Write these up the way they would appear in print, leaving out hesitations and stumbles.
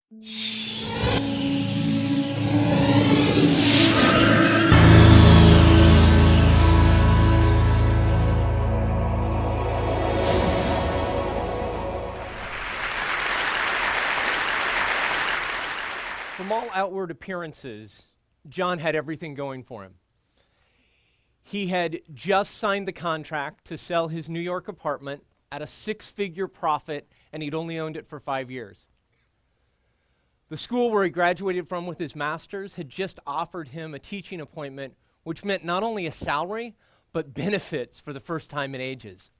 From all outward appearances, John had everything going for him. He had just signed the contract to sell his New York apartment at a six-figure profit, and he'd only owned it for 5 years. The school where he graduated from with his master's had just offered him a teaching appointment, which meant not only a salary, but benefits for the first time in ages.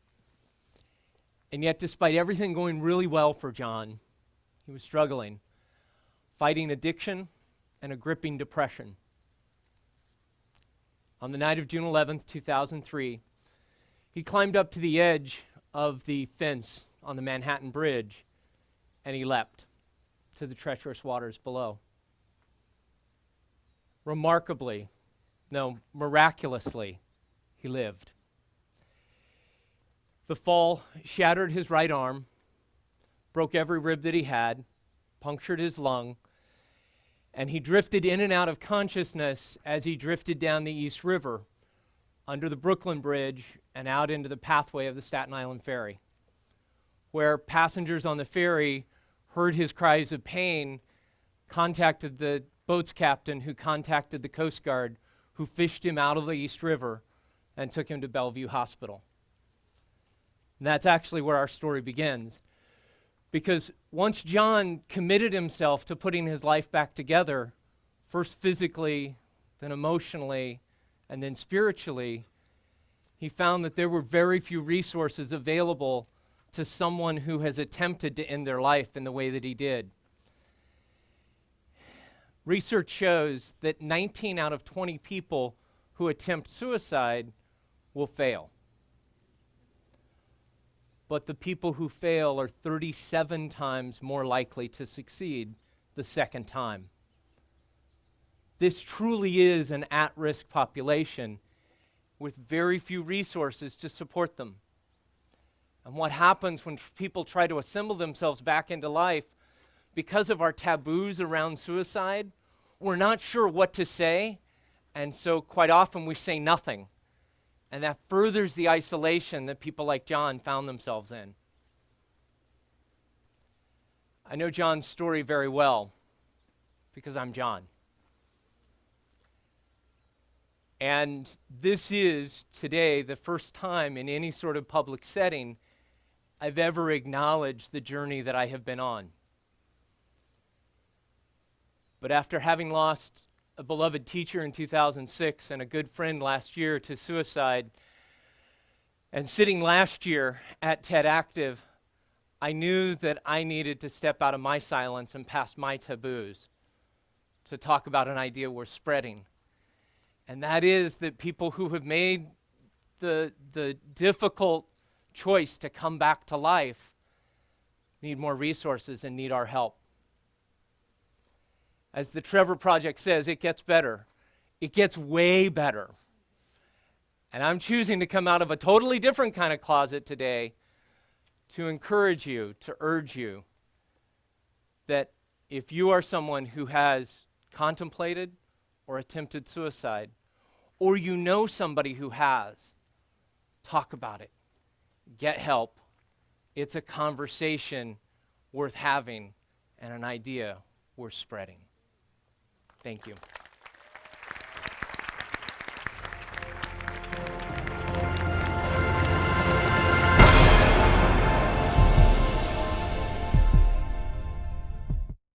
And yet, despite everything going really well for John, he was struggling, fighting addiction and a gripping depression. On the night of June 11th, 2003, he climbed up to the edge of the fence on the Manhattan Bridge, and he leapt to the treacherous waters below. Miraculously, he lived. The fall shattered his right arm, broke every rib that he had, punctured his lung, and he drifted in and out of consciousness as he drifted down the East River, under the Brooklyn Bridge, and out into the pathway of the Staten Island Ferry, where passengers on the ferry heard his cries of pain, contacted the boat's captain, who contacted the Coast Guard, who fished him out of the East River and took him to Bellevue Hospital. And that's actually where our story begins. Because once John committed himself to putting his life back together, first physically, then emotionally, and then spiritually, he found that there were very few resources available to someone who has attempted to end their life in the way that he did. Research shows that 19 out of 20 people who attempt suicide will fail. But the people who fail are 37 times more likely to succeed the second time. This truly is an at-risk population with very few resources to support them. And what happens when people try to assemble themselves back into life, because of our taboos around suicide, we're not sure what to say, and so quite often we say nothing. And that furthers the isolation that people like John found themselves in. I know John's story very well because I'm John. And this is today the first time in any sort of public setting I've ever acknowledged the journey that I have been on. But after having lost a beloved teacher in 2006 and a good friend last year to suicide, and sitting last year at TED Active, I knew that I needed to step out of my silence and past my taboos to talk about an idea worth spreading. And that is that people who have made the difficult choice to come back to life need more resources and need our help. As the Trevor Project says, it gets better. It gets way better. And I'm choosing to come out of a totally different kind of closet today to encourage you, to urge you that if you are someone who has contemplated or attempted suicide, or you know somebody who has, talk about it. Get help. It's a conversation worth having and an idea worth spreading. Thank you.